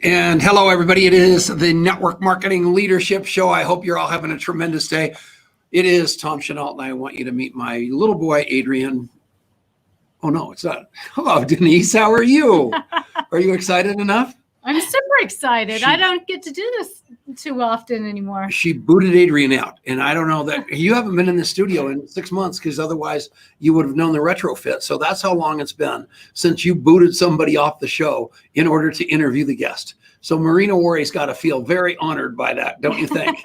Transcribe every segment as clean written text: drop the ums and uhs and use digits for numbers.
And hello, everybody. It is the Network Marketing Leadership Show. I hope you're all having a tremendous day. It is Tom Chenault, and I want you to meet my little boy, Adrian. Oh, no, it's not. Hello, Denise. How are you? Are you excited enough? I'm super excited. I don't get to do this too often anymore. She booted Adrian out. And I don't know that you haven't been in the studio in 6 months because otherwise you would have known the retrofit. So that's how long it's been since you booted somebody off the show in order to interview the guest. So Marina Worre's got to feel very honored by that, don't you think?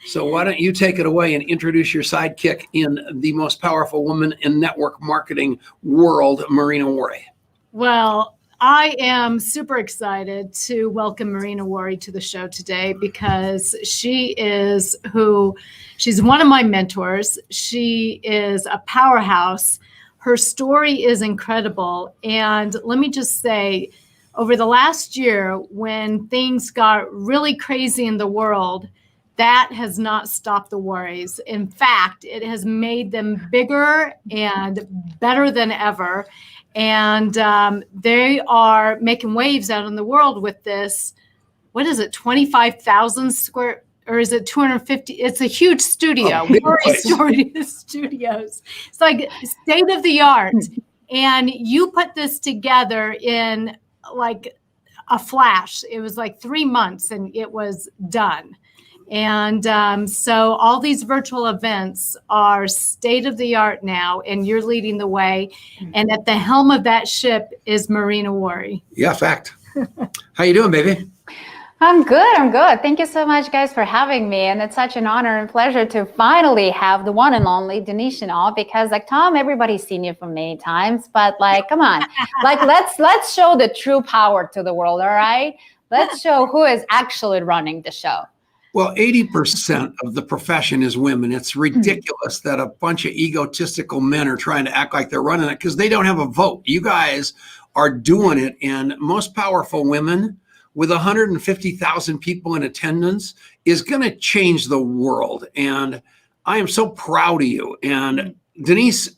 So why don't you take it away and introduce your sidekick in the most powerful woman in network marketing world, Marina Worre. Well, I am super excited to welcome Marina Worre to the show today because she's one of my mentors. She is a powerhouse. Her story is incredible. And let me just say, over the last year, when things got really crazy in the world, that has not stopped the Worres. In fact, it has made them bigger and better than ever. And they are making waves out in the world with this, what is it, 25,000 square, or is it 250? It's a huge studio. Worre Studios. It's like state of the art. And you put this together in like a flash. It was like 3 months and it was done. And so all these virtual events are state of the art now, and you're leading the way. And at the helm of that ship is Marina Worre. Yeah, fact. How you doing, baby? I'm good. Thank you so much, guys, for having me. And it's such an honor and pleasure to finally have the one and only Denise Chenault, because like Tom, everybody's seen you from many times, but like, come on, like let's show the true power to the world. All right. Let's show who is actually running the show. Well, 80% of the profession is women. It's ridiculous that a bunch of egotistical men are trying to act like they're running it because they don't have a vote. You guys are doing it, and most powerful women with 150,000 people in attendance is going to change the world. And I am so proud of you. And Denise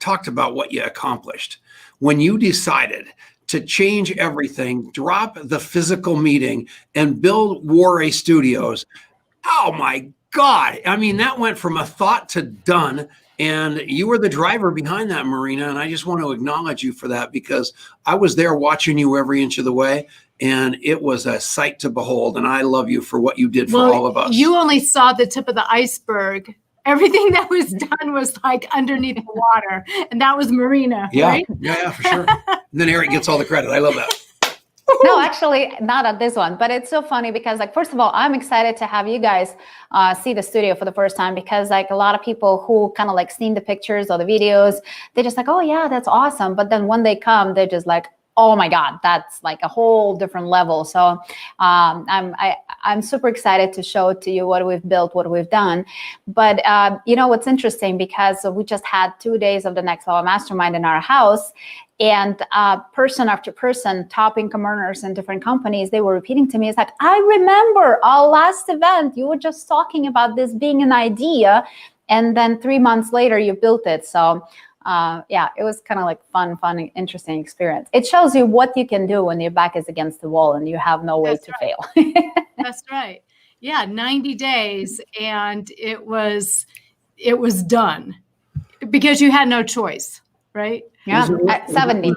talked about what you accomplished when you decided to change everything, drop the physical meeting, and build Worre Studios. Oh my God. I mean, that went from a thought to done. And you were the driver behind that, Marina. And I just want to acknowledge you for that because I was there watching you every inch of the way. And it was a sight to behold. And I love you for what you did for all of us. You only saw the tip of the iceberg. Everything that was done was like underneath the water. And that was Marina, right? Yeah, for sure. And then Eric gets all the credit. I love that. No, actually, not at this one. But it's so funny because, like, first of all, I'm excited to have you guys see the studio for the first time because, like, a lot of people who kind of like seen the pictures or the videos, they're just like, oh, yeah, that's awesome. But then when they come, they're just like, oh my God, that's like a whole different level. So I'm super excited to show to you what we've built, what we've done. But you know what's interesting, because we just had 2 days of the Next Level Mastermind in our house, and person after person, top income earners in different companies, they were repeating to me, it's like, I remember our last event, you were just talking about this being an idea, and then 3 months later you built it. So yeah, it was kind of like fun, interesting experience. It shows you what you can do when your back is against the wall and you have no way to fail. That's right. Yeah, 90 days, and it was done because you had no choice, right? Yeah, 70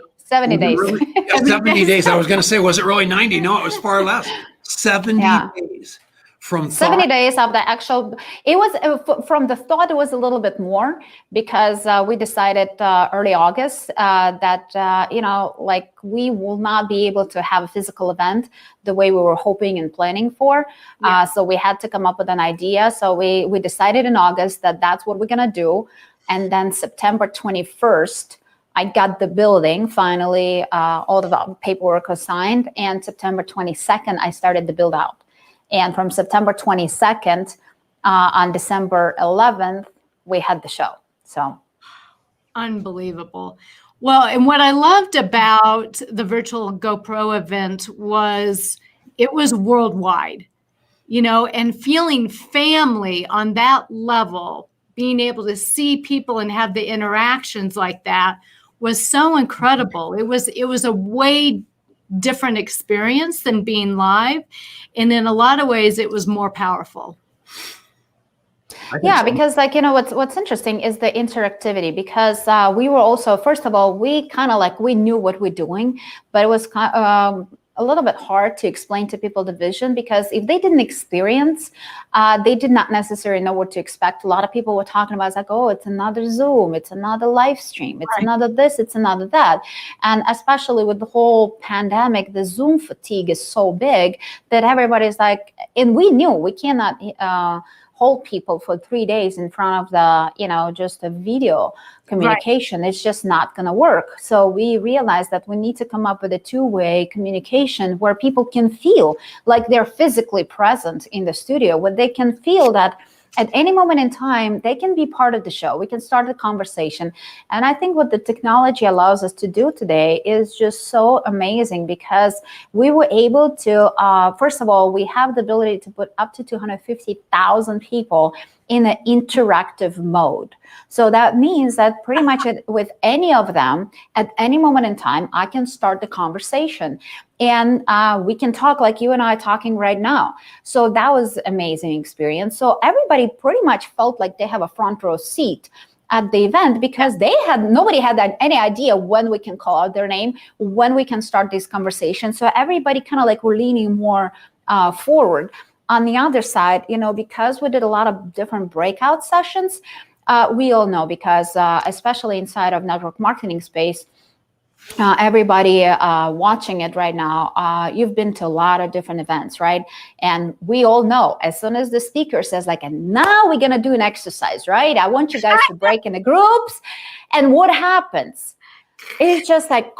days. Really? Yeah, 70 days. I was going to say, was it really 90? No, it was far less. 70 days. From 70 days of the actual, it was from the thought, it was a little bit more because we decided early August that, you know, like we will not be able to have a physical event the way we were hoping and planning for. Yeah. So we had to come up with an idea. So we decided in August that that's what we're going to do. And then September 21st, I got the building finally, all the paperwork was signed. And September 22nd, I started the build out. And from September 22nd on December 11th, we had the show. So unbelievable. Well, and what I loved about the virtual GoPro event was it was worldwide, you know, and feeling family on that level, being able to see people and have the interactions like that was so incredible. It was a way different experience than being live. And in a lot of ways, it was more powerful. Yeah, because like, what's interesting is the interactivity, because we were also, first of all, we kind of like, we knew what we're doing, but it was a little bit hard to explain to people the vision, because if they didn't experience, they did not necessarily know what to expect. A lot of people were talking about, it's like, oh, it's another Zoom, it's another live stream, it's another this, it's another that. And especially with the whole pandemic, the Zoom fatigue is so big that everybody's like, and we knew we cannot hold people for 3 days in front of the, just a video communication. Right. It's just not going to work. So we realized that we need to come up with a two-way communication where people can feel like they're physically present in the studio, where they can feel that at any moment in time, they can be part of the show. We can start the conversation. And I think what the technology allows us to do today is just so amazing, because we were able to, first of all, we have the ability to put up to 250,000 people in an interactive mode. So that means that pretty much with any of them, at any moment in time, I can start the conversation. And we can talk like you and I talking right now. So that was amazing experience. So everybody pretty much felt like they have a front row seat at the event, because nobody had any idea when we can call out their name, when we can start this conversation. So everybody kind of like were leaning more forward. On the other side, because we did a lot of different breakout sessions, we all know, because especially inside of network marketing space, everybody watching it right now, you've been to a lot of different events, right? And we all know, as soon as the speaker says like, and now we're going to do an exercise, right? I want you guys to break into groups. And what happens? It's just like,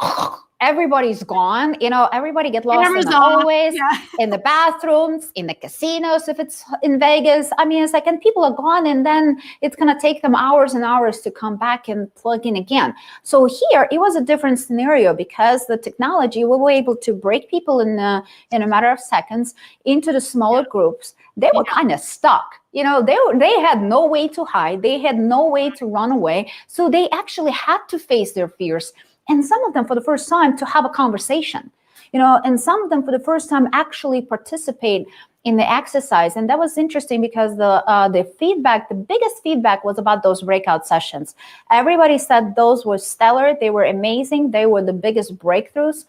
everybody's gone, everybody get lost in the hallways, in the bathrooms, in the casinos, if it's in Vegas. I mean, it's like, and people are gone, and then it's going to take them hours and hours to come back and plug in again. So here, it was a different scenario, because the technology, we were able to break people in a matter of seconds into the smaller groups. They were kind of stuck. They had no way to hide. They had no way to run away. So they actually had to face their fears. And some of them for the first time to have a conversation, and some of them for the first time actually participate in the exercise. And that was interesting, because the feedback, the biggest feedback was about those breakout sessions. Everybody said those were stellar. They were amazing. They were the biggest breakthroughs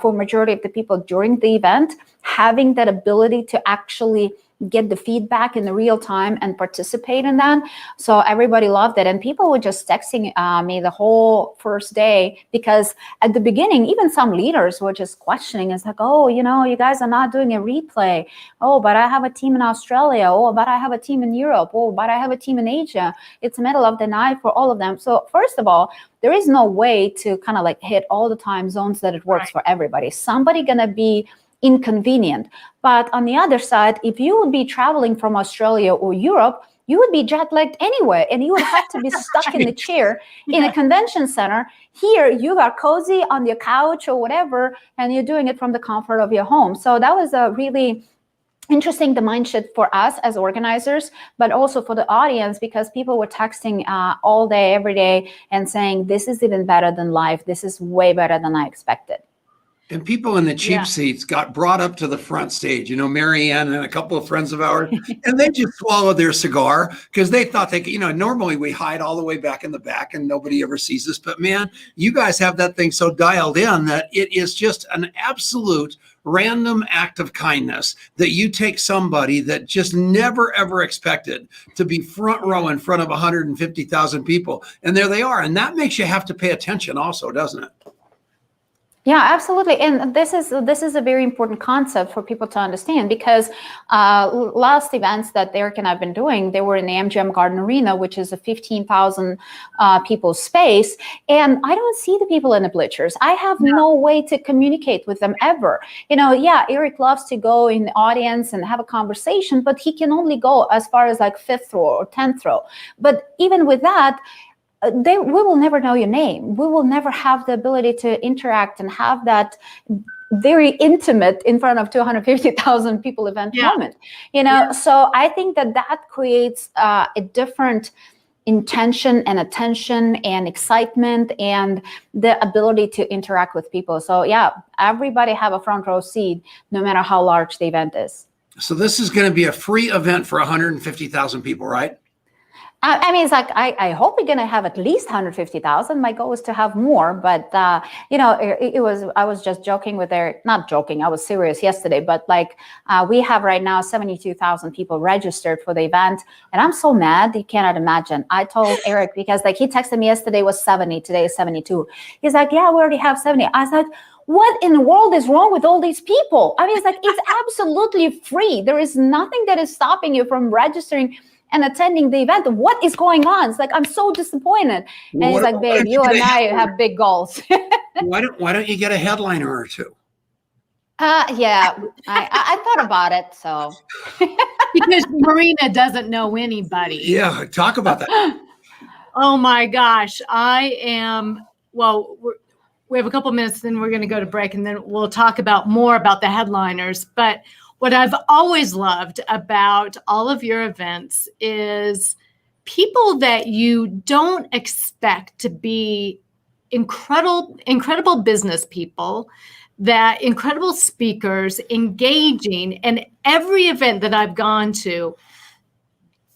for majority of the people during the event, having that ability to actually get the feedback in the real time and participate in that. So everybody loved it. And people were just texting me the whole first day, because at the beginning, even some leaders were just questioning. It's like, oh, you guys are not doing a replay. Oh, but I have a team in Australia. Oh, but I have a team in Europe. Oh, but I have a team in Asia. It's the middle of the night for all of them. So first of all, there is no way to kind of like hit all the time zones that it works for everybody. Somebody gonna be inconvenient. But on the other side, if you would be traveling from Australia or Europe, you would be jet lagged anyway, and you would have to be stuck in the chair in a convention center. Here, you are cozy on your couch or whatever, and you're doing it from the comfort of your home. So that was a really interesting, the mind shift for us as organizers, but also for the audience, because people were texting all day, every day, and saying, this is even better than live. This is way better than I expected. And people in the cheap seats got brought up to the front stage, Marianne and a couple of friends of ours, and they just swallowed their cigar, because they thought they could, normally we hide all the way back in the back and nobody ever sees us. But man, you guys have that thing so dialed in that it is just an absolute random act of kindness that you take somebody that just never, ever expected to be front row in front of 150,000 people. And there they are. And that makes you have to pay attention also, doesn't it? Yeah, absolutely. And this is a very important concept for people to understand, because last events that Eric and I've been doing, they were in the MGM Garden Arena, which is a 15,000 people space. And I don't see the people in the bleachers. I have no way to communicate with them ever. Eric loves to go in the audience and have a conversation, but he can only go as far as like 5th row or 10th row. But even with that, we will never know your name. We will never have the ability to interact and have that very intimate in front of 250,000 people event moment. So I think that creates a different intention and attention and excitement and the ability to interact with people. So yeah, everybody have a front row seat, no matter how large the event is. So this is going to be a free event for 150,000 people, right? I mean, it's like, I hope we're going to have at least 150,000. My goal is to have more, but, you know, I was just joking with Eric, not joking, I was serious yesterday, but like, we have right now 72,000 people registered for the event. And I'm so mad, you cannot imagine. I told Eric, because like he texted me yesterday was 70, today is 72. He's like, yeah, we already have 70. I was like, what in the world is wrong with all these people? I mean, it's like, it's absolutely free. There is nothing that is stopping you from registering and attending the event. What is going on? It's like, I'm so disappointed. And he's like, babe, you and I have big goals. Why don't you get a headliner or two? Yeah, I thought about it. So because Marina doesn't know anybody. Yeah, talk about that. Oh my gosh. We have a couple minutes, then we're going to go to break, and then we'll talk about more about the headliners. But what I've always loved about all of your events is people that you don't expect to be incredible business people, that incredible speakers, engaging. And every event that I've gone to,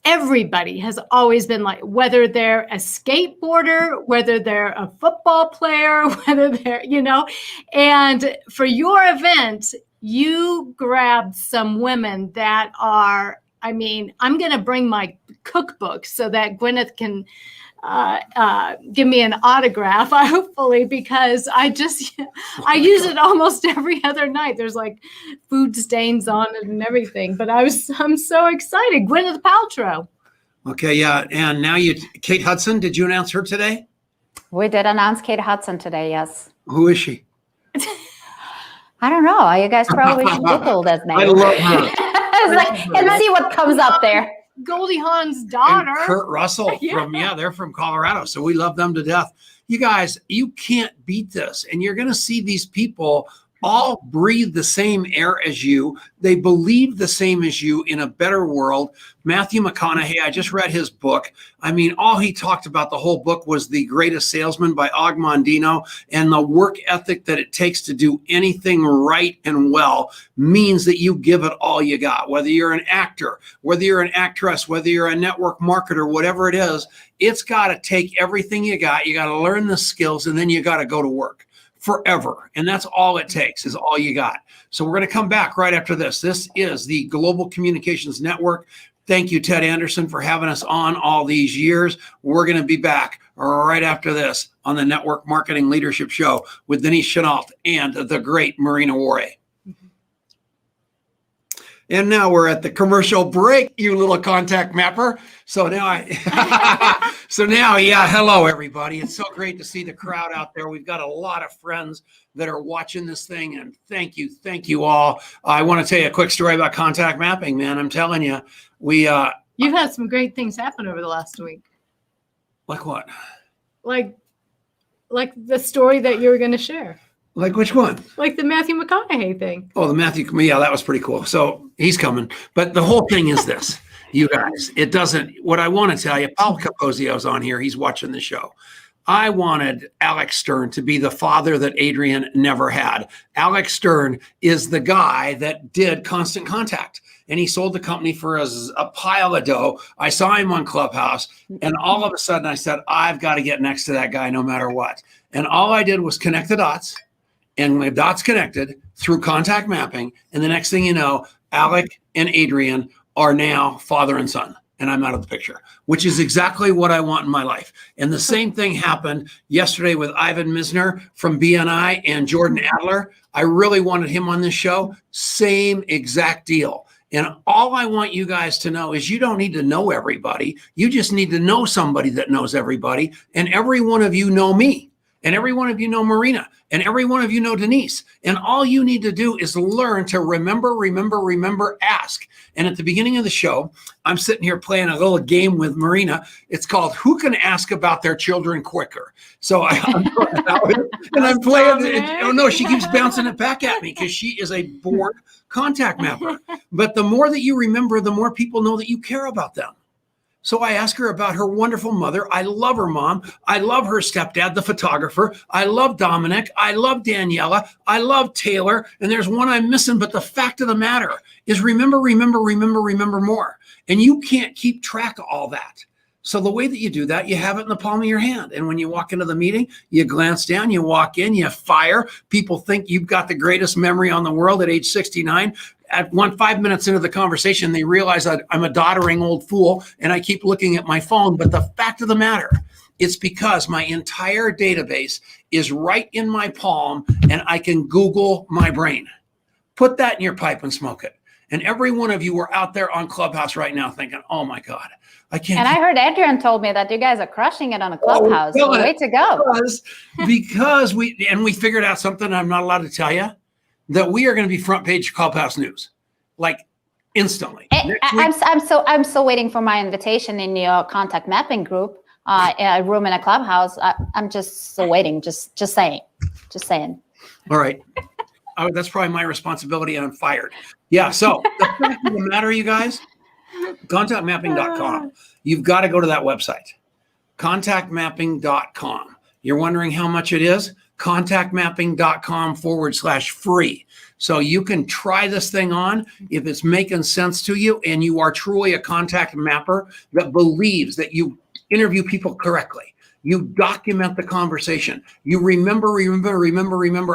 everybody has always been like, whether they're a skateboarder, whether they're a football player, whether they're, you know, and for your event, you grabbed some women that are, I mean, I'm going to bring my cookbook so that Gwyneth can give me an autograph, hopefully, because I use it almost every other night. There's like food stains on it and everything, but I'm so excited. Gwyneth Paltrow. Okay, yeah. And now Kate Hudson, did you announce her today? We did announce Kate Hudson today, yes. Who is she? I don't know. You guys probably should Google that name. I love her. And see what comes up there. Goldie Hawn's daughter. And Kurt Russell they're from Colorado. So we love them to death. You guys, you can't beat this. And you're going to see these people all breathe the same air as you. They believe the same as you in a better world. Matthew Mcconaughey, I just read his book. I mean, all he talked about the whole book was The Greatest Salesman by Og Mondino, and the work ethic that it takes to do anything right and well means that you give it all you got. Whether you're an actor, whether you're an actress, whether you're a network marketer, whatever it is, it's got to take everything you got. You got to learn the skills, and then you got to go to work forever. And that's all it takes, is all you got. So we're going to come back right after this. This is the Global Communications Network. Thank you, Ted Anderson, for having us on all these years. We're going to be back right after this on the Network Marketing Leadership Show with Denise Chenault and the great Marina Worre. And now we're at the commercial break, you little contact mapper. So now hello, everybody. It's so great to see the crowd out there. We've got a lot of friends that are watching this thing, and thank you all. I want to tell you a quick story about contact mapping, man. I'm telling you, you've had some great things happen over the last week. Like what? Like the story that you were going to share. Like which one? Like the Matthew Mcconaughey thing. Oh, that was pretty cool. So he's coming. But the whole thing is this, you guys, what I want to tell you, Paul Capozio's on here. He's watching the show. I wanted Alex Stern to be the father that Adrian never had. Alex Stern is the guy that did Constant Contact, and he sold the company for a pile of dough. I saw him on Clubhouse, and all of a sudden I said, I've got to get next to that guy no matter what. And all I did was connect the dots. And my dots connected through contact mapping. And the next thing you know, Alec and Adrian are now father and son. And I'm out of the picture, which is exactly what I want in my life. And the same thing happened yesterday with Ivan Misner from BNI and Jordan Adler. I really wanted him on this show. Same exact deal. And all I want you guys to know is you don't need to know everybody. You just need to know somebody that knows everybody. And every one of you know me. And every one of you know Marina, and every one of you know Denise. And all you need to do is learn to remember, ask. And at the beginning of the show, I'm sitting here playing a little game with Marina. It's called Who Can Ask About Their Children Quicker? So I'm playing it. Oh no, she keeps bouncing it back at me because she is a born contact mapper. But the more that you remember, the more people know that you care about them. So I ask her about her wonderful mother. I love her mom. I love her stepdad, the photographer. I love Dominic. I love Daniela. I love Taylor. And there's one I'm missing, but the fact of the matter is remember more. And you can't keep track of all that. So the way that you do that, you have it in the palm of your hand. And when you walk into the meeting, you glance down, you walk in, you fire. People think you've got the greatest memory on the world at age 69. At 5 minutes into the conversation, they realize that I'm a doddering old fool and I keep looking at my phone. But the fact of the matter, it's because my entire database is right in my palm and I can Google my brain. Put that in your pipe and smoke it. And every one of you are out there on Clubhouse right now thinking, oh my God, I can't. And I heard Adrian told me that you guys are crushing it on a Clubhouse. So way to go. Because we figured out something I'm not allowed to tell you, that we are going to be front page Clubhouse news, like instantly. I'm so waiting for my invitation in your contact mapping group, a room in a Clubhouse. I'm just so waiting. Just saying. All right. That's probably my responsibility, and I'm fired. Yeah. So the fact of the matter, you guys, contactmapping.com. You've got to go to that website, contactmapping.com. You're wondering how much it is? contactmapping.com/free. So you can try this thing on if it's making sense to you and you are truly a contact mapper that believes that you interview people correctly. You document the conversation. You remember,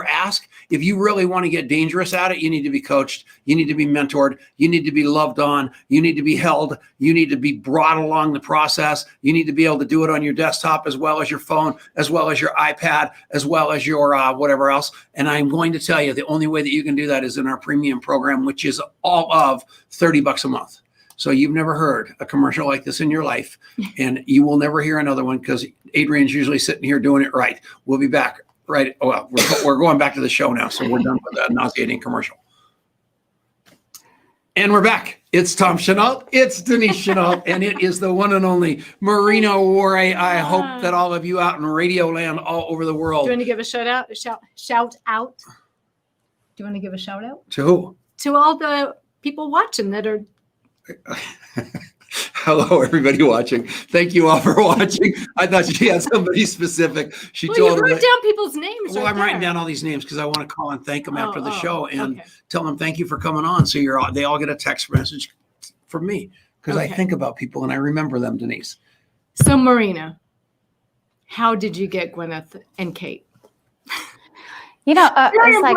ask. If you really want to get dangerous at it, you need to be coached. You need to be mentored. You need to be loved on. You need to be held. You need to be brought along the process. You need to be able to do it on your desktop as well as your phone, as well as your iPad, as well as your whatever else. And I'm going to tell you, the only way that you can do that is in our premium program, which is all of $30 a month. So you've never heard a commercial like this in your life, and you will never hear another one because Adrian's usually sitting here doing it right. We'll be back. Right. Oh, well, we're going back to the show now. So we're done with that nauseating commercial. And we're back. It's Tom Chenault. It's Denise Chenault. And it is the one and only Marina Worre. I hope that all of you out in radio land all over the world. Do you want to give a shout out? Shout out? Do you want to give a shout out? To who? To all the people watching that are. Hello, everybody watching. Thank you all for watching. I thought she had somebody specific. She well, told you me. wrote down people's names. Well, right I'm there. writing down all these names because I want to call and thank them after the show and okay. tell them thank you for coming on. So they all get a text message from me because I think about people and I remember them, Denise. So, Marina, how did you get Gwyneth and Kate? You know, it's like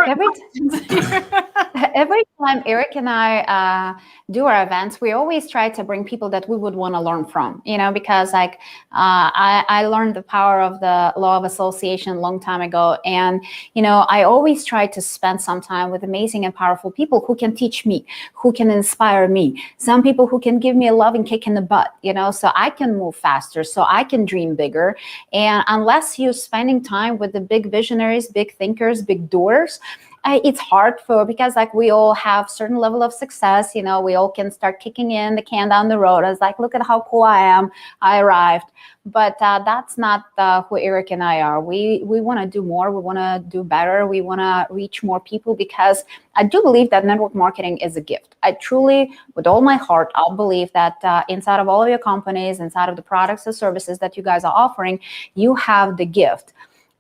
every time Eric and I do our events, we always try to bring people that we would want to learn from, you know, because like I learned the power of the law of association a long time ago. And, you know, I always try to spend some time with amazing and powerful people who can teach me, who can inspire me. Some people who can give me a loving kick in the butt, you know, so I can move faster, so I can dream bigger. And unless you're spending time with the big visionaries, big thinkers, big doers, it's hard because like we all have certain level of success, you know, we all can start kicking in the can down the road. I was like, look at how cool I am. I arrived. But that's not who Eric and I are. We want to do more. We want to do better. We want to reach more people because I do believe that network marketing is a gift. I truly, with all my heart, I'll believe that inside of all of your companies, inside of the products and services that you guys are offering, you have the gift.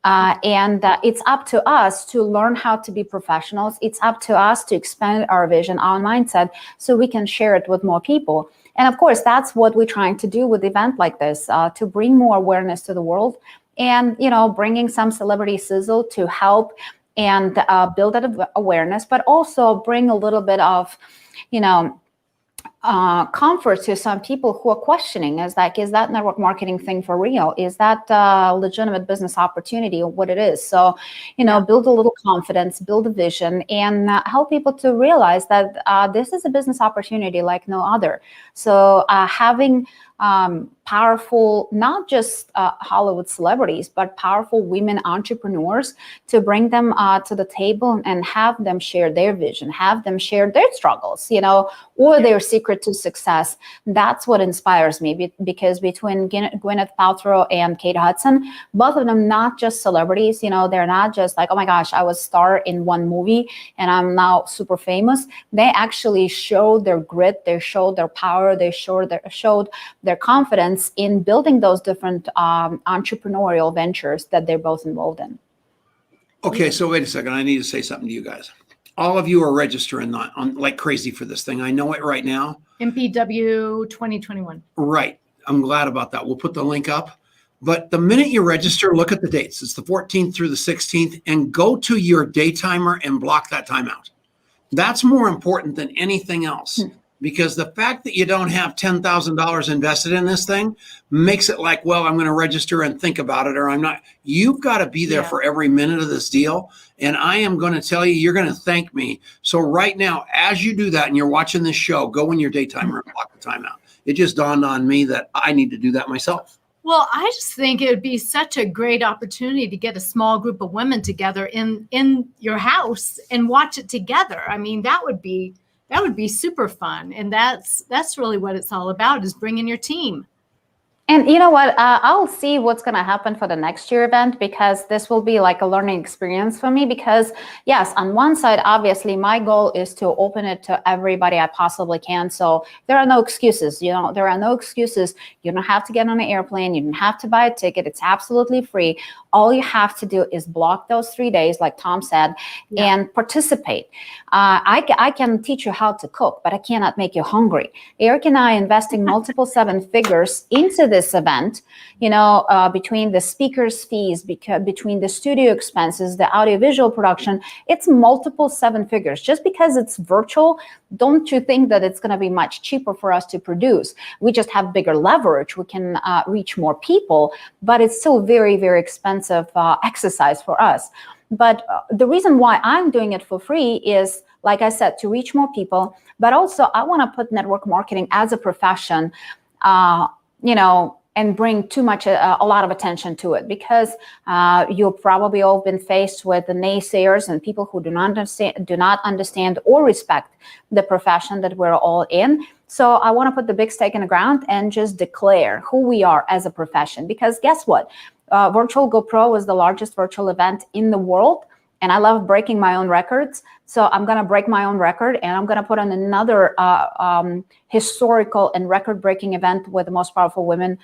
And it's up to us to learn how to be professionals. It's up to us to expand our vision, our mindset, so we can share it with more people. And of course, that's what we're trying to do with an event like this, to bring more awareness to the world and, you know, bringing some celebrity sizzle to help and build that awareness, but also bring a little bit of, you know, comfort to some people who are questioning is like, is that network marketing thing for real? Is that a legitimate business opportunity or what it is? So, you know, build a little confidence, build a vision, and help people to realize that this is a business opportunity like no other. So having powerful, not just Hollywood celebrities, but powerful women entrepreneurs to bring them to the table and have them share their vision, have them share their struggles, you know, or their secret to success. That's what inspires me because between Gwyneth Paltrow and Kate Hudson, both of them not just celebrities, you know, they're not just like, oh my gosh, I was star in one movie and I'm now super famous. They actually showed their grit, they showed their power, they showed their their confidence in building those different entrepreneurial ventures that they're both involved in. Okay, so wait a second. I need to say something to you guys. All of you are registering on like crazy for this thing. I know it right now. MPW 2021. Right. I'm glad about that. We'll put the link up. But the minute you register, look at the dates. It's the 14th through the 16th, and go to your day timer and block that time out. That's more important than anything else, because the fact that you don't have $10,000 invested in this thing makes it like, well, I'm going to register and think about it, or I'm not. You've got to be there for every minute of this deal. And I am going to tell you, you're going to thank me. So right now, as you do that and you're watching this show, go in your day timer and block the time out. It just dawned on me that I need to do that myself. Well, I just think it would be such a great opportunity to get a small group of women together in your house and watch it together. I mean, that would be super fun. And that's really what it's all about, is bringing your team. And you know what? I'll see what's going to happen for the next year event, because this will be like a learning experience for me. Because yes, on one side, obviously, my goal is to open it to everybody I possibly can. So there are no excuses. There are no excuses. You don't have to get on an airplane. You don't have to buy a ticket. It's absolutely free. All you have to do is block those 3 days, like Tom said, and participate. I can teach you how to cook, but I cannot make you hungry. Eric and I investing multiple 7 figures into this event, between the speakers' fees, between the studio expenses, the audiovisual production, it's multiple 7 figures. Just because it's virtual, don't you think that it's going to be much cheaper for us to produce? We just have bigger leverage. We can reach more people, but it's still very, very expensive exercise for us. But the reason why I'm doing it for free is, like I said, to reach more people, but also I want to put network marketing as a profession, and bring a lot of attention to it, because you've probably all been faced with the naysayers and people who do not understand or respect the profession that we're all in. So I want to put the big stake in the ground and just declare who we are as a profession, because guess what? Virtual GoPro is the largest virtual event in the world, and I love breaking my own records. So I'm going to break my own record, and I'm going to put on another historical and record-breaking event with the most powerful women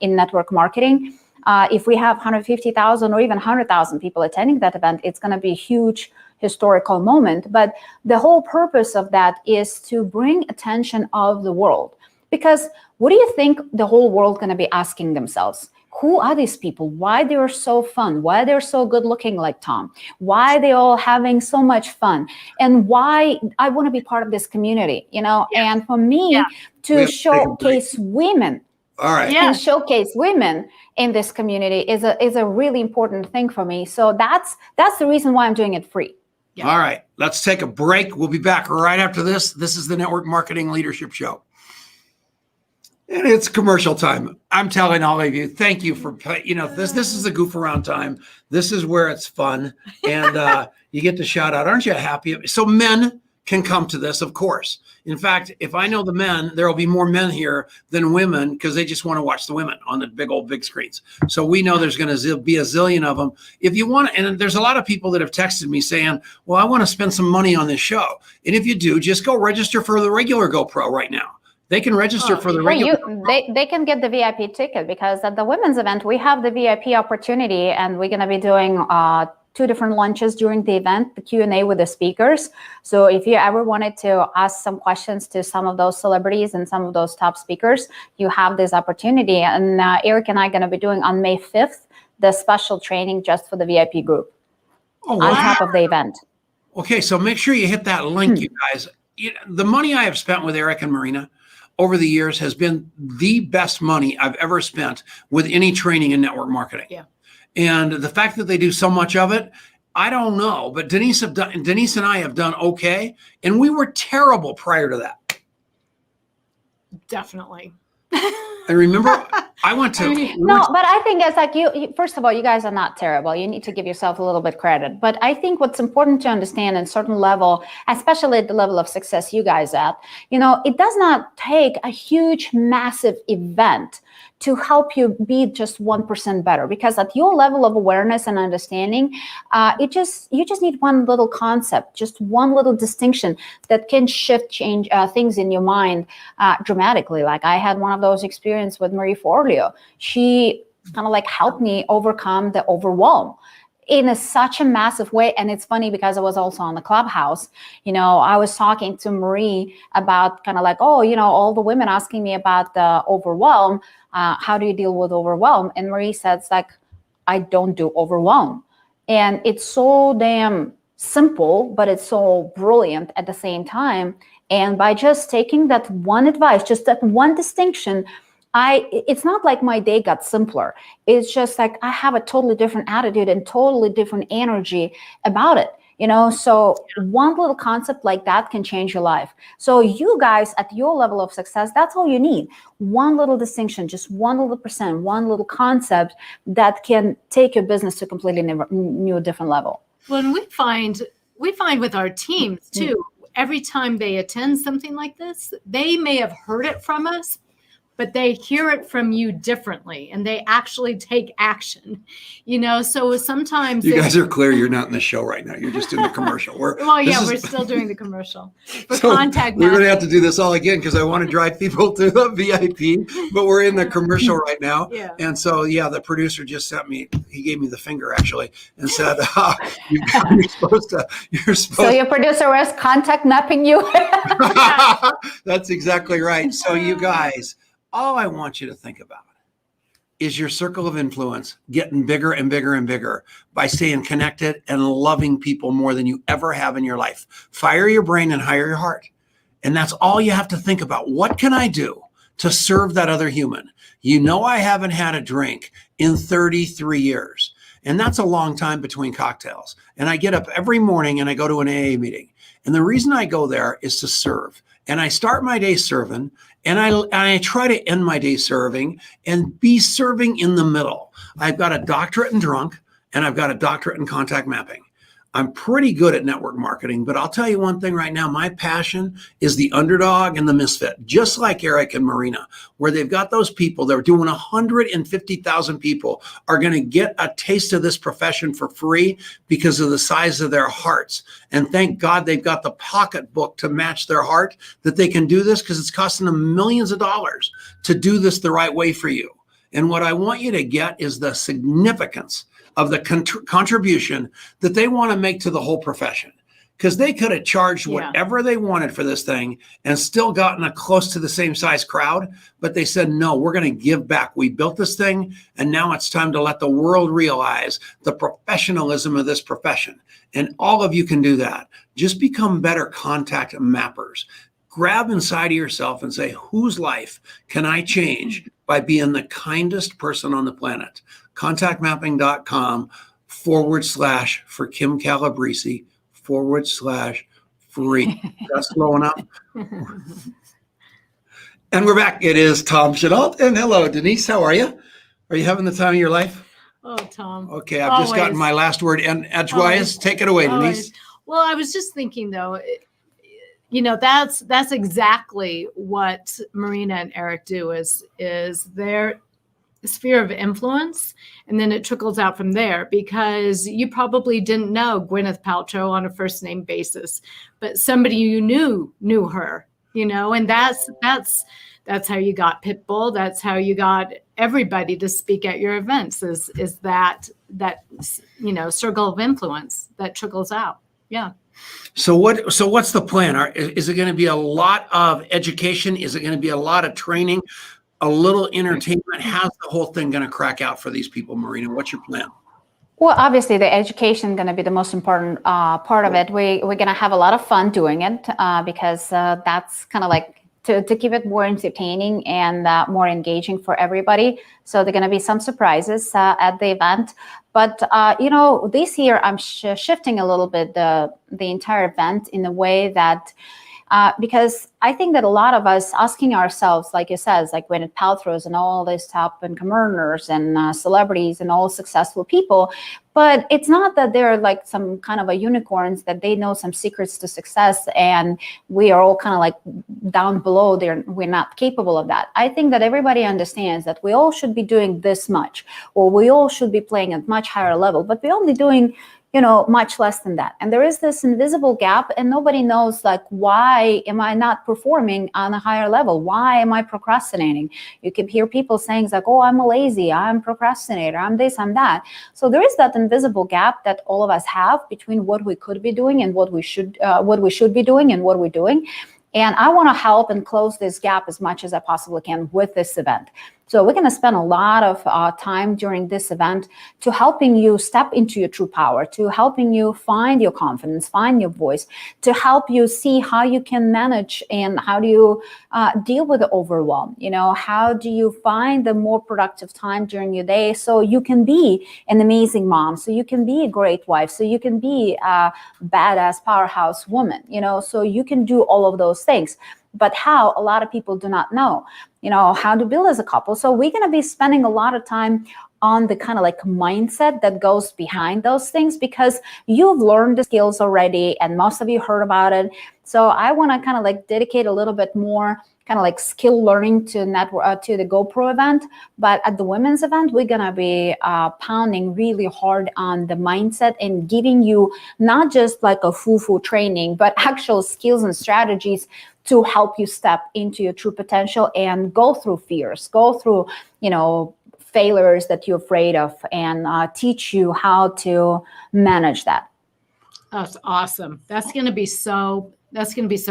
in network marketing. If we have 150,000 or even 100,000 people attending that event, it's going to be a huge historical moment. But the whole purpose of that is to bring attention of the world. Because what do you think the whole world going to be asking themselves? Who are these people? Why they're so fun? Why they're so good looking like Tom? Why they all having so much fun? And why I want to be part of this community, And for me to showcase women, all right, and showcase women in this community is a really important thing for me. So that's the reason why I'm doing it free. Yeah. All right, let's take a break. We'll be back right after this. This is the Network Marketing Leadership Show. And it's commercial time. I'm telling all of you, thank you for, this is the goof around time. This is where it's fun. And you get to shout out. Aren't you happy? So men can come to this, of course. In fact, if I know the men, there will be more men here than women, because they just want to watch the women on the big screens. So we know there's going to be a zillion of them. If you want, and there's a lot of people that have texted me saying, well, I want to spend some money on this show. And if you do, just go register for the regular GoPro right now. They can register for the regular. They can get the VIP ticket, because at the women's event, we have the VIP opportunity, and we're going to be doing 2 different lunches during the event, the Q&A with the speakers. So if you ever wanted to ask some questions to some of those celebrities and some of those top speakers, you have this opportunity. And Eric and I are going to be doing on May 5th, the special training just for the VIP group on top of the event. Okay, so make sure you hit that link, you guys. The money I have spent with Eric and Marina over the years has been the best money I've ever spent with any training in network marketing. Yeah. And the fact that they do so much of it, I don't know. But Denise and I have done okay. And we were terrible prior to that. Definitely. And remember, I want to. No, but I think it's like you, first of all, you guys are not terrible. You need to give yourself a little bit credit. But I think what's important to understand in certain level, especially at the level of success you guys at, it does not take a huge, massive event to help you be just 1% better, because at your level of awareness and understanding, you just need one little concept, just one little distinction that can change things in your mind dramatically. Like I had one of those experiences with Marie Forleo. She kind of like helped me overcome the overwhelm in such a massive way. And it's funny because I was also on the Clubhouse. I was talking to Marie about kind of like, all the women asking me about the overwhelm. How do you deal with overwhelm? And Marie says, like, I don't do overwhelm. And it's so damn simple, but it's so brilliant at the same time. And by just taking that one advice, just that one distinction, it's not like my day got simpler. It's just like I have a totally different attitude and totally different energy about it. So one little concept like that can change your life. So you guys at your level of success, that's all you need. One little distinction, just one little percent, one little concept that can take your business to a completely new, different level. Well, and we find with our teams too, every time they attend something like this, they may have heard it from us, but they hear it from you differently and they actually take action, so sometimes you guys are clear you're not in the show right now. You're just in the commercial. We're still doing the commercial for so contact. We're going to have to do this all again because I want to drive people to the VIP, but we're in the commercial right now. Yeah. And so, the producer just he gave me the finger actually and said, you're supposed to. So your producer was contact mapping you. That's exactly right. So you guys, all I want you to think about is your circle of influence getting bigger and bigger and bigger by staying connected and loving people more than you ever have in your life. Fire your brain and hire your heart. And that's all you have to think about. What can I do to serve that other human? I haven't had a drink in 33 years. And that's a long time between cocktails. And I get up every morning and I go to an AA meeting. And the reason I go there is to serve. And I start my day serving, and I try to end my day serving and be serving in the middle. I've got a doctorate in drunk, and I've got a doctorate in contact mapping. I'm pretty good at network marketing, but I'll tell you one thing right now. My passion is the underdog and the misfit, just like Eric and Marina, where they've got those people. They're doing 150,000 people are going to get a taste of this profession for free because of the size of their hearts. And thank God they've got the pocketbook to match their heart that they can do this because it's costing them millions of dollars to do this the right way for you. And what I want you to get is the significance of the contribution that they want to make to the whole profession. Because they could have charged whatever they wanted for this thing and still gotten a close to the same size crowd. But they said, no, we're going to give back. We built this thing, and now it's time to let the world realize the professionalism of this profession. And all of you can do that. Just become better contact mappers. Grab inside of yourself and say, whose life can I change by being the kindest person on the planet? Contactmapping.com / for Kim Calabrese / free. That's slow enough. And we're back. It is Tom Chenault. And hello, Denise. How are you? Are you having the time of your life? Oh, Tom. Okay, I've just gotten my last word and edgewise. Take it away, Denise. Well, I was just thinking, though, that's exactly what Marina and Eric do is their sphere of influence, and then it trickles out from there, because you probably didn't know Gwyneth Paltrow on a first name basis, but somebody you knew her, and that's how you got Pitbull. That's how you got everybody to speak at your events is that circle of influence that trickles out. Yeah. So what's the plan? Is it going to be a lot of education? Is it going to be a lot of training? A little entertainment? How's the whole thing going to crack out for these people, Marina? What's your plan? Well, obviously, the education is going to be the most important part of it. We're going to have a lot of fun doing it because that's kind of like to keep it more entertaining and more engaging for everybody. So there are going to be some surprises at the event. But this year I'm shifting a little bit the entire event in a way that because I think that a lot of us asking ourselves, like you said, like Gwyneth Paltrow's and all these top income earners and celebrities and all successful people, but it's not that they're like some kind of a unicorns that they know some secrets to success and we are all kind of like down below there. We're not capable of that. I think that everybody understands that we all should be doing this much, or we all should be playing at much higher level, but we're only doing much less than that. And there is this invisible gap and nobody knows like, why am I not performing on a higher level? Why am I procrastinating? You can hear people saying like, oh, I'm a lazy, I'm a procrastinator, I'm this, I'm that. So there is that invisible gap that all of us have between what we could be doing and what we should be doing and what we're doing. And I want to help and close this gap as much as I possibly can with this event. So we're going to spend a lot of time during this event to helping you step into your true power, to helping you find your confidence, find your voice, to help you see how you can manage and how do you deal with the overwhelm. How do you find the more productive time during your day so you can be an amazing mom, so you can be a great wife, so you can be a badass powerhouse woman, so you can do all of those things. But how, a lot of people do not know, how to build as a couple. So we're going to be spending a lot of time on the kind of like mindset that goes behind those things, because you've learned the skills already and most of you heard about it. So I want to kind of like dedicate a little bit more kind of like skill learning to network to the GoPro event. But at the women's event, we're going to be pounding really hard on the mindset and giving you not just like a foo-foo training, but actual skills and strategies to help you step into your true potential and go through fears, go through, failures that you're afraid of, and teach you how to manage that. That's awesome. That's going to be so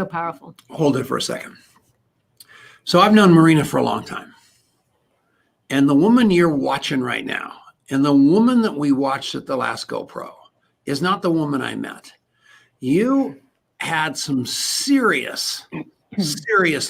powerful. Hold it for a second. So I've known Marina for a long time. And the woman you're watching right now, and the woman that we watched at the last GoPro, is not the woman I met. You had some serious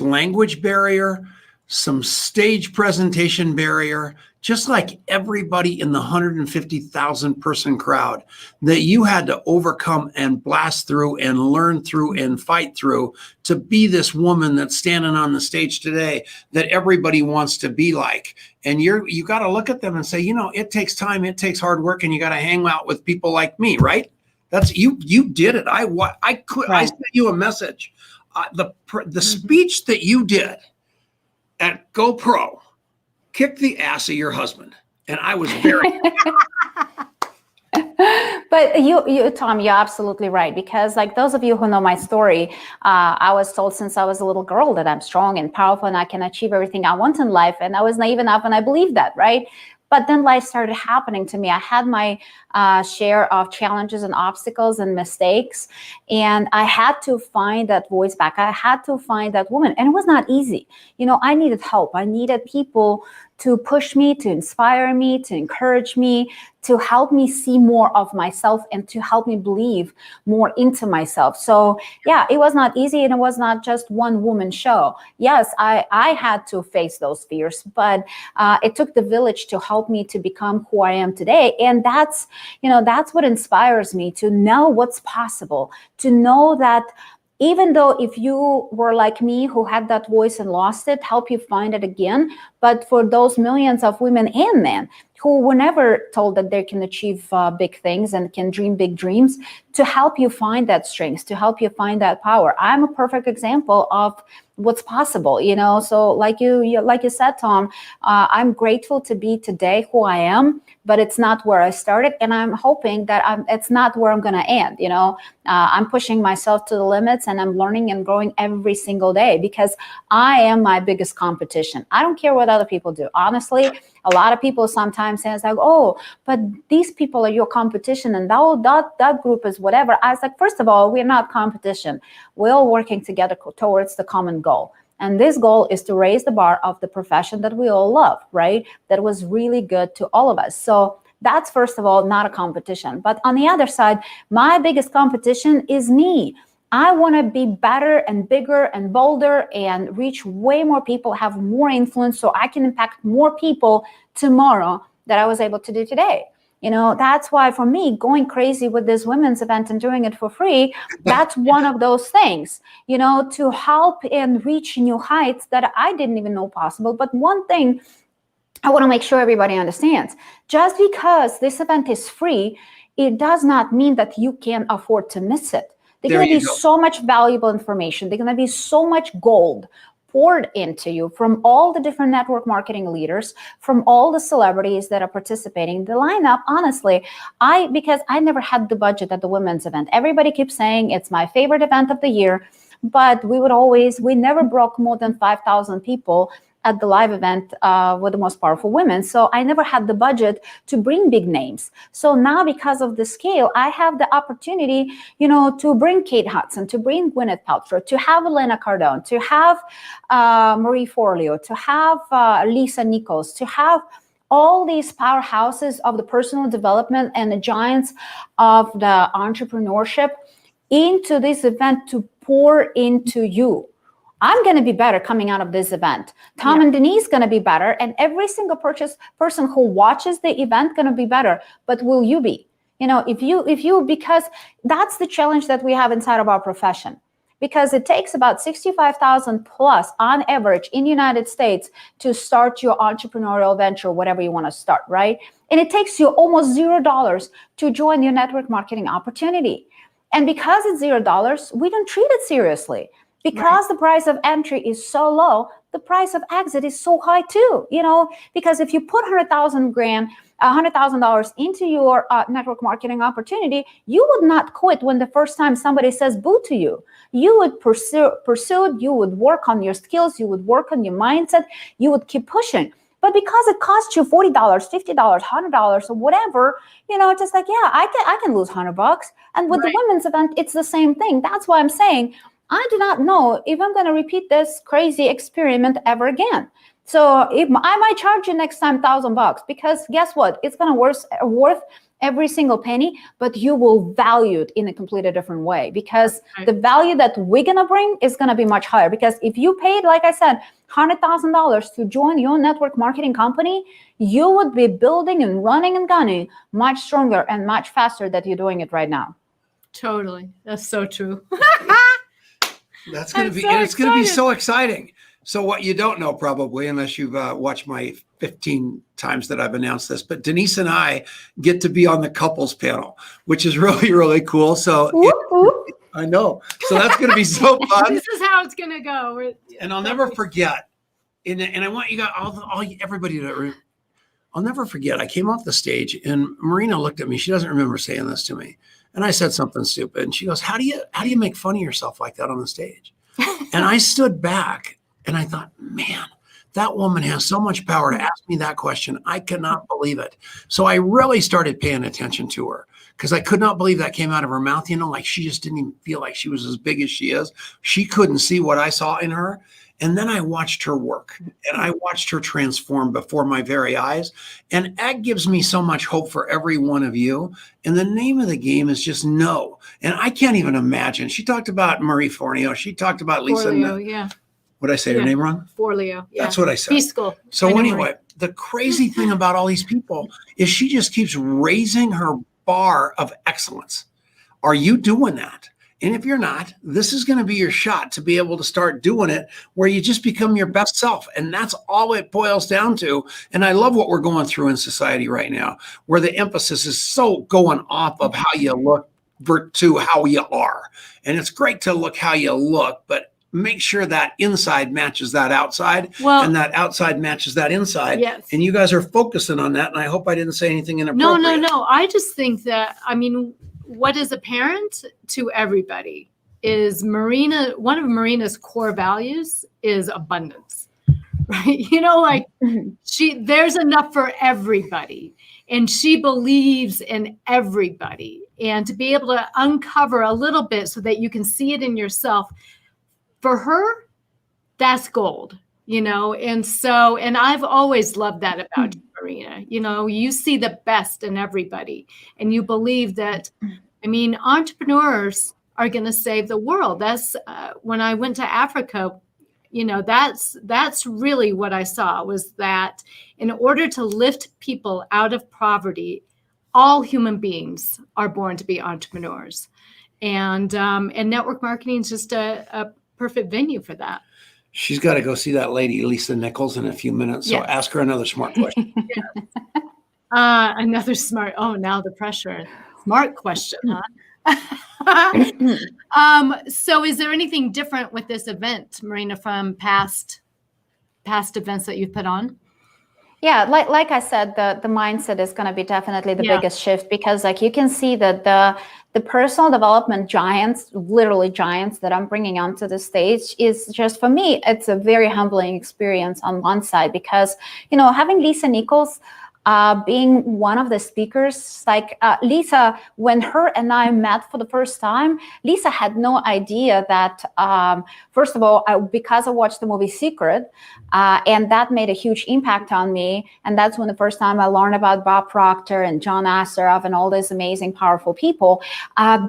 language barrier, some stage presentation barrier, just like everybody in the 150,000 person crowd that you had to overcome and blast through and learn through and fight through to be this woman that's standing on the stage today that everybody wants to be like. And you got to look at them and say, it takes time, it takes hard work, and you got to hang out with people like me, right? That's you did it. I sent you a message. The speech that you did at GoPro kicked the ass of your husband, and I was very. But you, Tom, you're absolutely right, because like those of you who know my story, I was told since I was a little girl that I'm strong and powerful and I can achieve everything I want in life, and I was naive enough and I believed that, right? But then life started happening to me. I had my share of challenges and obstacles and mistakes, and I had to find that voice back. I had to find that woman, and it was not easy. I needed help. I needed people to push me, to inspire me, to encourage me, to help me see more of myself and to help me believe more into myself. So yeah, it was not easy, and it was not just one woman show. Yes, I had to face those fears, but it took the village to help me to become who I am today. And that's what inspires me, to know what's possible, to know that even though if you were like me who had that voice and lost it, help you find it again. But for those millions of women and men who were never told that they can achieve big things and can dream big dreams, to help you find that strength, to help you find that power. I'm a perfect example of what's possible, So like you said, Tom, I'm grateful to be today who I am, but it's not where I started, and I'm hoping that it's not where I'm going to end. I'm pushing myself to the limits, and I'm learning and growing every single day, because I am my biggest competition. I don't care what other people do. Honestly, a lot of people sometimes say, like, oh, but these people are your competition, and that group is whatever. I was like, first of all, we're not competition. We're all working together towards the common goal. And this goal is to raise the bar of the profession that we all love, right? That was really good to all of us. So that's, first of all, not a competition. But on the other side, my biggest competition is me. I want to be better and bigger and bolder and reach way more people, have more influence, so I can impact more people tomorrow that I was able to do today. That's why for me, going crazy with this women's event and doing it for free, that's one of those things, to help and reach new heights that I didn't even know possible. But one thing I want to make sure everybody understands, just because this event is free, it does not mean that you can afford to miss it. There's going to be so much valuable information. There's going to be so much gold poured into you from all the different network marketing leaders, from all the celebrities that are participating. The lineup, honestly, because I never had the budget at the women's event. Everybody keeps saying it's my favorite event of the year, but we never broke more than 5,000 people at the live event with the most powerful women. So I never had the budget to bring big names. So now because of the scale, I have the opportunity, to bring Kate Hudson, to bring Gwyneth Paltrow, to have Elena Cardone, to have Marie Forleo, to have Lisa Nichols, to have all these powerhouses of the personal development and the giants of the entrepreneurship into this event to pour into you. I'm going to be better coming out of this event. Tom and Denise going to be better, and every single person who watches the event going to be better. But will you be? Because that's the challenge that we have inside of our profession. Because it takes about 65,000 plus on average in the United States to start your entrepreneurial venture, whatever you want to start, right? And it takes you almost $0 to join your network marketing opportunity. And because it's $0, we don't treat it seriously. Because the price of entry is so low, the price of exit is so high too, because if you put $100,000 into your network marketing opportunity, you would not quit when the first time somebody says boo to you. You would pursue it, you would work on your skills, you would work on your mindset, you would keep pushing. But because it costs you $40, $50, $100, or whatever, just like, I can lose $100. And with the women's event, it's the same thing. That's why I'm saying, I do not know if I'm going to repeat this crazy experiment ever again. So I might charge you next time $1,000, because guess what? It's going to worth every single penny, but you will value it in a completely different way, because the value that we're going to bring is going to be much higher. Because if you paid, like I said, $100,000 to join your network marketing company, you would be building and running and gunning much stronger and much faster than you're doing it right now. Totally. That's so true. That's going to be, and it's going to be so exciting. So what you don't know probably, unless you've watched my 15 times that I've announced this, but Denise and I get to be on the couples panel, which is really, really cool. So I know. So that's going to be so fun. This is how it's going to go. And I'll never forget. And I want you guys, everybody to, I'll never forget. I came off the stage and Marina looked at me. She doesn't remember saying this to me. And I said something stupid. And she goes, how do you make fun of yourself like that on the stage? And I stood back and I thought, man, that woman has so much power to ask me that question. I cannot believe it. So I really started paying attention to her, because I could not believe that came out of her mouth. Like she just didn't even feel like she was as big as she is. She couldn't see what I saw in her. And then I watched her work and I watched her transform before my very eyes. And that gives me so much hope for every one of you. And the name of the game is just know. And I can't even imagine. She talked about Marie Forleo. She talked about Lisa. Forleo, yeah. What did I say her name wrong? Forleo. Yeah. That's what I said. B-School. So anyway, the crazy thing about all these people is she just keeps raising her bar of excellence. Are you doing that? And if you're not, this is going to be your shot to be able to start doing it, where you just become your best self. And that's all it boils down to. And I love what we're going through in society right now, where the emphasis is so going off of how you look to how you are. And it's great to look how you look, but make sure that inside matches that outside, and that outside matches that inside. Yes. And you guys are focusing on that. And I hope I didn't say anything inappropriate. No. I just think that, what is apparent to everybody is one of Marina's core values is abundance, right? There's enough for everybody, and she believes in everybody. And to be able to uncover a little bit so that you can see it in yourself, for her, that's gold, and I've always loved that about you, Marina. You see the best in everybody, and you believe that, entrepreneurs are going to save the world. That's when I went to Africa, that's really what I saw, was that in order to lift people out of poverty, all human beings are born to be entrepreneurs, and network marketing is just a perfect venue for that. She's got to go see that lady, Lisa Nichols, in a few minutes. So Yes. ask her another smart question. Another smart. Oh, now the pressure. Smart question, huh? So is there anything different with this event, Marina, from past events that you've put on? Yeah, like I said, the mindset is going to be definitely the biggest shift, because like you can see that the personal development giants, literally giants that I'm bringing onto the stage, is just, for me, it's a very humbling experience on one side, because, you know, having Lisa Nichols being one of the speakers, like Lisa, when her and I met for the first time, Lisa had no idea that, first of all, because I watched the movie Secret, and that made a huge impact on me. And that's when the first time I learned about Bob Proctor and John Assaraf and all these amazing, powerful people.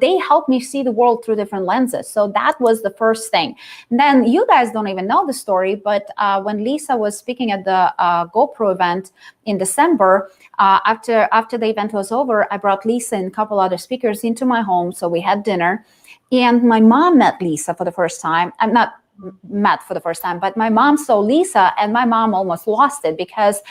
They helped me see the world through different lenses. So that was the first thing. And then you guys don't even know the story, but when Lisa was speaking at the GoPro event in December, after the event was over, I brought Lisa and a couple other speakers into my home. So we had dinner, and my mom met Lisa for the first time. I'm not met for the first time, but my mom saw Lisa, and my mom almost lost it, because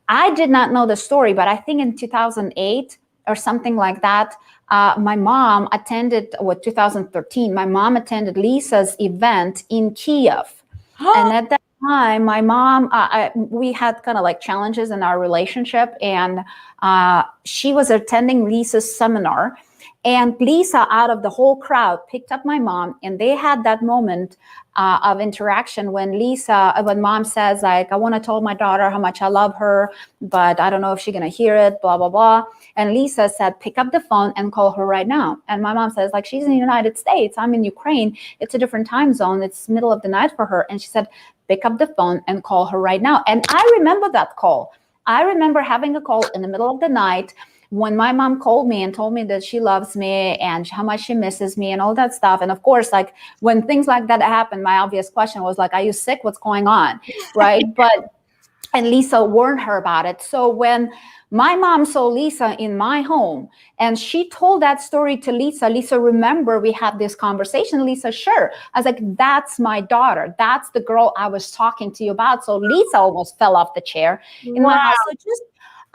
I did not know the story, but I think in 2008 or something like that, my mom attended, 2013, my mom attended Lisa's event in Kiev. And at that time, my mom, we had kind of like challenges in our relationship, and she was attending Lisa's seminar, and Lisa, out of the whole crowd, picked up my mom, and they had that moment of interaction when mom says, like, I want to tell my daughter how much I love her, but I don't know if she's going to hear it, blah, blah, blah. And Lisa said, pick up the phone and call her right now. And my mom says, like, she's in the United States. I'm in Ukraine. It's a different time zone. It's middle of the night for her. And she said, pick up the phone and call her right now. And I remember that call. I remember having a call in the middle of the night when my mom called me and told me that she loves me and how much she misses me and all that stuff. And of course, like, when things like that happen, my obvious question was like, are you sick? What's going on? Right. And Lisa warned her about it. So when my mom saw Lisa in my home and she told that story to Lisa, remember we had this conversation? Lisa, sure. I was like, that's my daughter. That's the girl I was talking to you about. So Lisa almost fell off the chair in my house. So just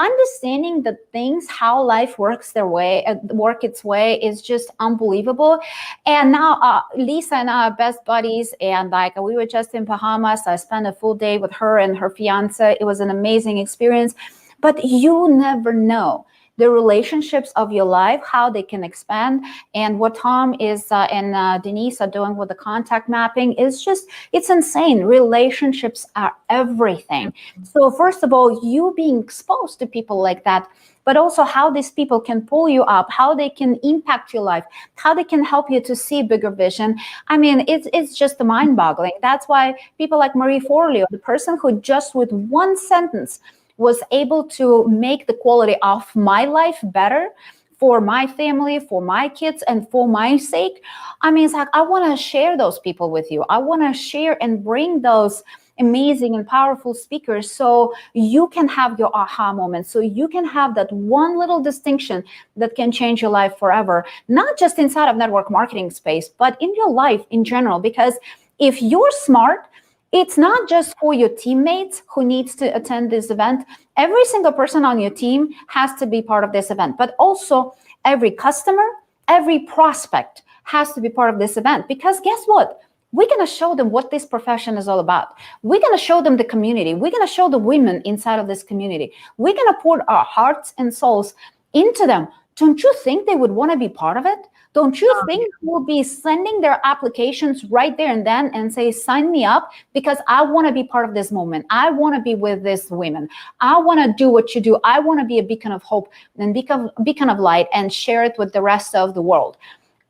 understanding the things, how life works its way is just unbelievable. And now Lisa and I are best buddies, and like we were just in Bahamas. I spent a full day with her and her fiance. It was an amazing experience. But you never know the relationships of your life, how they can expand. And what Tom is and Denise are doing with the contact mapping is just, it's insane. Relationships are everything. So first of all, you being exposed to people like that, but also how these people can pull you up, how they can impact your life, how they can help you to see a bigger vision. I mean, it's just mind-boggling. That's why people like Marie Forleo, the person who just with one sentence was able to make the quality of my life better for my family, for my kids, and for my sake. I mean, it's like, I want to share those people with you. I want to share and bring those amazing and powerful speakers so you can have your aha moment, so you can have that one little distinction that can change your life forever, not just inside of network marketing space, but in your life in general. Because if you're smart, it's not just for your teammates who needs to attend this event. Every single person on your team has to be part of this event, but also every customer, every prospect has to be part of this event. Because guess what? We're going to show them what this profession is all about. We're going to show them the community. We're going to show the women inside of this community. We're going to put our hearts and souls into them. Don't you think they would want to be part of it? Don't you think they will be sending their applications right there and then and say, sign me up, because I want to be part of this movement. I want to be with these women. I want to do what you do. I want to be a beacon of hope and beacon of light and share it with the rest of the world.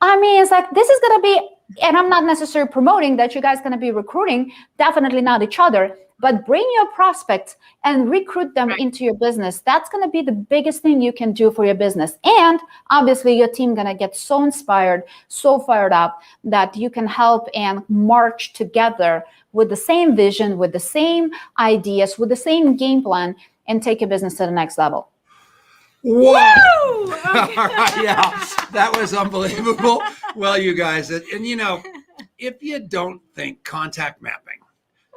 I mean, it's like, this is going to be, and I'm not necessarily promoting that you guys going to be recruiting, definitely not each other, but bring your prospects and recruit them into your business. That's going to be the biggest thing you can do for your business. And obviously your team going to get so inspired, so fired up that you can help and march together with the same vision, with the same ideas, with the same game plan, and take your business to the next level. Whoa! Woo! Okay. All right, yeah, that was unbelievable. Well, you guys, and you know, if you don't think contact mapping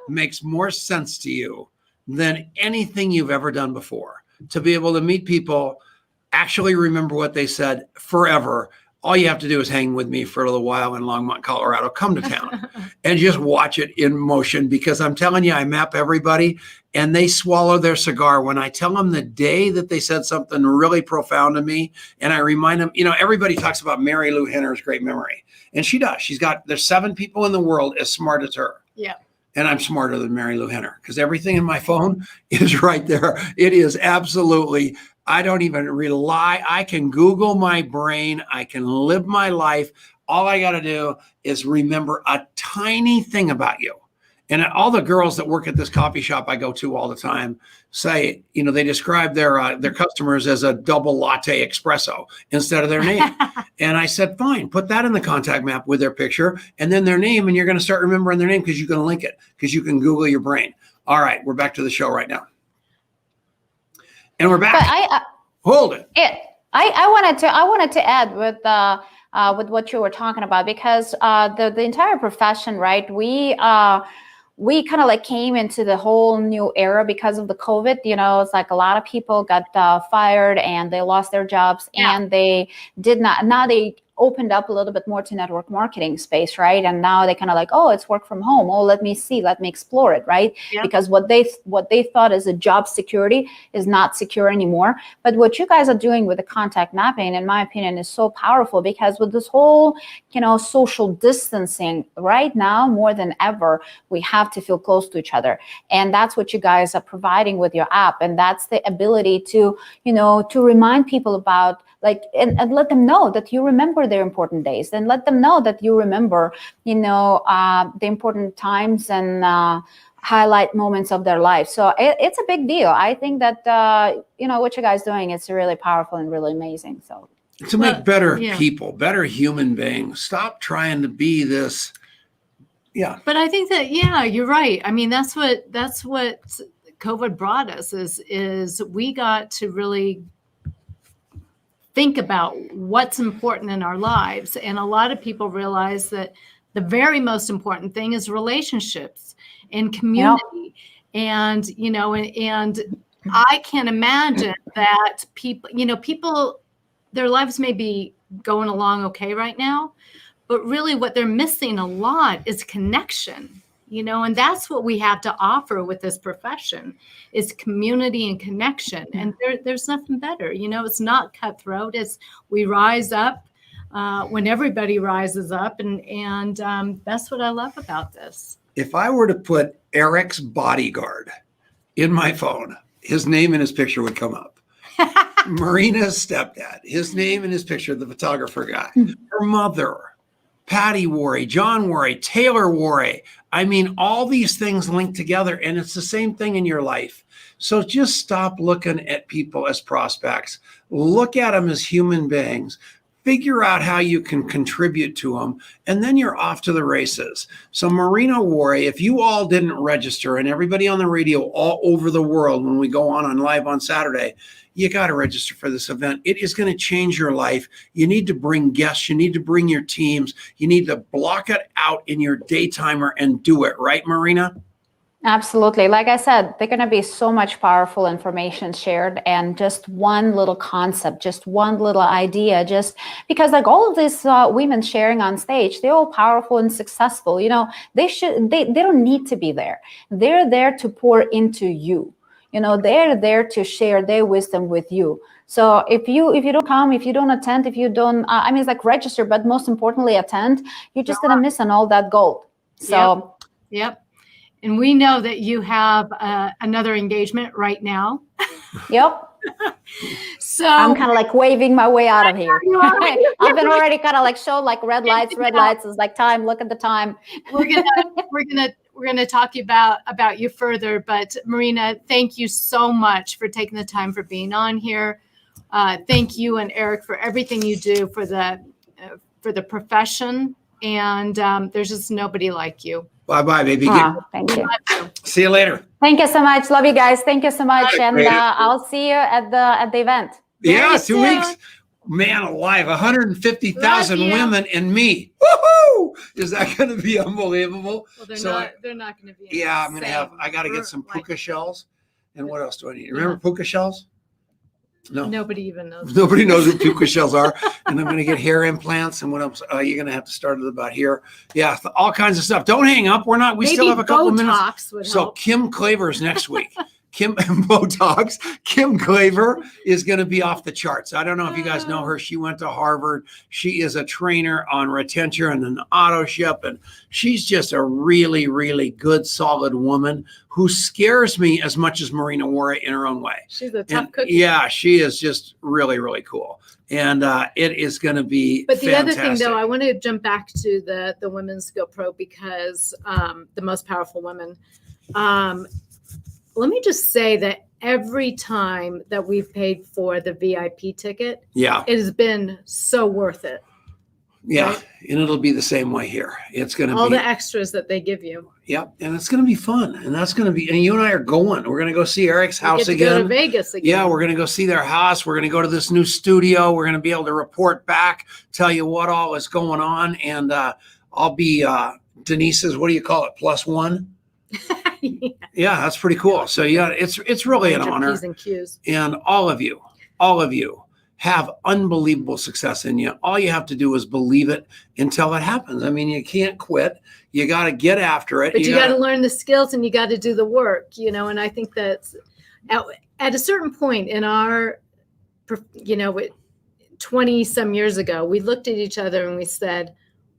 makes more sense to you than anything you've ever done before, to be able to meet people, actually remember what they said forever. All you have to do is hang with me for a little while in Longmont, Colorado. Come to town and just watch it in motion, because I'm telling you, I map everybody and they swallow their cigar when I tell them the day that they said something really profound to me. And I remind them, you know, everybody talks about Mary Lou Henner's great memory, and she does. There's 7 people in the world as smart as her. Yeah. And I'm smarter than Mary Lou Henner, because everything in my phone is right there. It is absolutely, I don't even rely. I can Google my brain. I can live my life. All I got to do is remember a tiny thing about you. And all the girls that work at this coffee shop I go to all the time say, you know, they describe their customers as a double latte espresso instead of their name. And I said, fine, put that in the contact map with their picture and then their name. And you're going to start remembering their name, because you can link it, because you can Google your brain. All right, we're back to the show right now. And we're back. But Hold it. I wanted to add with what you were talking about, because the entire profession, right? We kind of like came into the whole new era because of the COVID. You know, it's like a lot of people got fired and they lost their jobs, and they did not. Now they opened up a little bit more to network marketing space, right? And now they kind of like, oh, it's work from home. Oh, let me explore it, right? Yeah. Because what they thought as a job security is not secure anymore. But what you guys are doing with the contact mapping, in my opinion, is so powerful, because with this whole, you know, social distancing right now, more than ever, we have to feel close to each other. And that's what you guys are providing with your app. And that's the ability to, you know, to remind people about, like, and let them know that you remember their important days, and let them know that you remember, you know, the important times and highlight moments of their life. So it's a big deal. I think that, you know, what you guys doing is really powerful and really amazing. So to make better people, better human beings, stop trying to be this. Yeah. But I think that, yeah, you're right. I mean, that's what COVID brought us is we got to really think about what's important in our lives. And a lot of people realize that the very most important thing is relationships and community. And, you know, and I can imagine that people, their lives may be going along okay right now, but really what they're missing a lot is connection. You know, and that's what we have to offer with this profession, is community and connection. And there's nothing better. You know, it's not cutthroat. It's we rise up when everybody rises up. And that's what I love about this. If I were to put Eric's bodyguard in my phone, his name and his picture would come up. Marina's stepdad, his name and his picture, the photographer guy, her mother, Patty Worre, John Worre, Taylor Worre. I mean, all these things linked together, and it's the same thing in your life. So just stop looking at people as prospects. Look at them as human beings. Figure out how you can contribute to them, and then you're off to the races. So Marina Worre, if you all didn't register, and everybody on the radio all over the world, when we go on live on Saturday, you got to register for this event. It is going to change your life. You need to bring guests. You need to bring your teams. You need to block it out in your day timer and do it. Right, Marina? Absolutely. Like I said, they're going to be so much powerful information shared, and just one little concept, just one little idea, just because like all of these women sharing on stage, they're all powerful and successful. You know, they don't need to be there. They're there to pour into you. You know, they're there to share their wisdom with you. So if you don't come, if you don't attend, if you don't, I mean, it's like register, but most importantly, attend, you're just going to miss on all that gold. So. Yep. And we know that you have another engagement right now. Yep. So I'm kind of like waving my way out of here. I've been already kind of like showed like red lights. It's like time. Look at the time. We're gonna talk about you further. But Marina, thank you so much for taking the time for being on here. Thank you and Eric for everything you do for the profession. And there's just nobody like you. Bye-bye, baby. Thank you. See you later. Thank you so much. Love you guys. Thank you so much. And I'll see you at the event. Yeah, Very 2 weeks. Man alive, 150,000 Love you. women and me. Woohoo! Is that going to be unbelievable? Well, they're So not. They're not going to be. in Yeah, the I'm going to have, same I got to get some like- puka shells. And what else do I need? Remember puka shells? No. Nobody even knows. Nobody knows what puka shells are. And I'm going to get hair implants. And what else? You're going to have to start at about here. Yeah, all kinds of stuff. Don't hang up. We Maybe still have a couple of minutes. Botox would So help. Kim Claver's next week. Kim Botox. Kim Claver is going to be off the charts. I don't know if you guys know her. She went to Harvard. She is a trainer on retention and an auto ship. And she's just a really, really good, solid woman who scares me as much as Marina Worre in her own way. She's a tough And cookie. yeah, she is just really, really cool. And it is going to be But the fantastic. other thing, though, I want to jump back to the Women's Go Pro because the most powerful women. Let me just say that every time that we've paid for the VIP ticket, Yeah. it has been so worth it. Yeah. Right? And it'll be the same way here. It's going to All be. the extras that they give you. Yep. And it's going to be fun. And that's going to be, and you and I are going. We're going to go see Eric's We house get to go to again. Vegas again. Yeah, we're going to go see their house. We're going to go to this new studio. We're going to be able to report back, tell you what all is going on. And I'll be Denise's, what do you call it? +1? Yeah. Yeah, that's pretty cool. So yeah, it's really an Bunch of honor. P's and Q's. And all of you have unbelievable success in you. All you have to do is believe it until it happens. I mean, you can't quit. You got to get after it. But you got to learn the skills and you got to do the work, and I think that's at a certain point in our, 20 some years ago, we looked at each other and we said,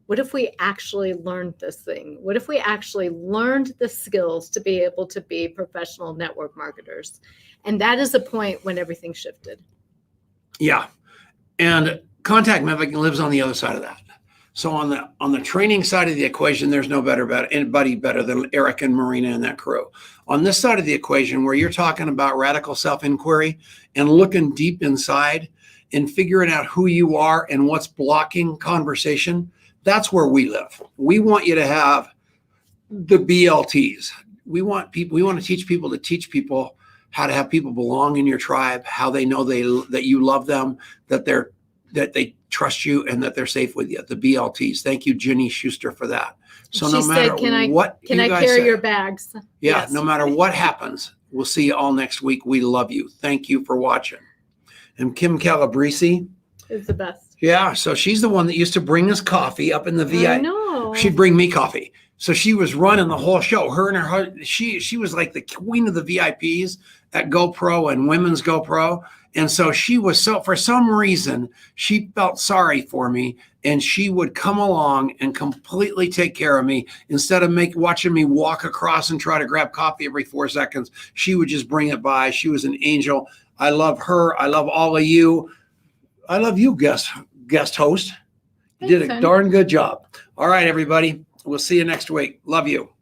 what if we actually learned this thing? What if we actually learned the skills to be able to be professional network marketers? And that is the point when everything shifted. Yeah. And Contact Method lives on the other side of that. So on the training side of the equation, there's no anybody better than Eric and Marina and that crew. On this side of the equation, where you're talking about radical self-inquiry and looking deep inside and figuring out who you are and what's blocking conversation, that's where we live. We want you to have the BLTs. We want to teach people how to have people belong in your tribe, how they know that you love them, that they trust you, and that they're safe with you. The BLTs. Thank you, Jenny Schuster, for that. So She no matter said, what can you I guys carry say, your bags? yeah, Yes. no matter what happens, we'll see you all next week. We love you. Thank you for watching. And Kim Calabrese. It's the best. Yeah, so she's the one that used to bring us coffee up in the I VIP. know. She'd bring me coffee. So she was running the whole show. Her and her husband, she was like the queen of the VIPs at GoPro and Women's GoPro. And so for some reason, she felt sorry for me, and she would come along and completely take care of me instead of watching me walk across and try to grab coffee every 4 seconds. She would just bring it by. She was an angel. I love her. I love all of you. I love you, guest host. You did a Thanks, darn good job. All right, everybody. We'll see you next week. Love you.